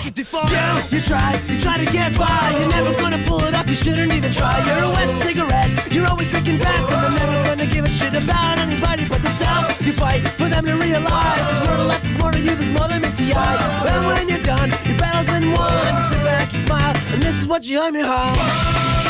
to define. You try to get by. You're never gonna pull it off, you shouldn't even try. You're a wet cigarette, you're always second best, and they're never gonna give a shit about anybody but themselves. You fight for them to realize there's more to life, there's more to you, there's more than meets the eye. And when you're done, your battle's been won. You sit back, you smile, and this is what you hum your heart.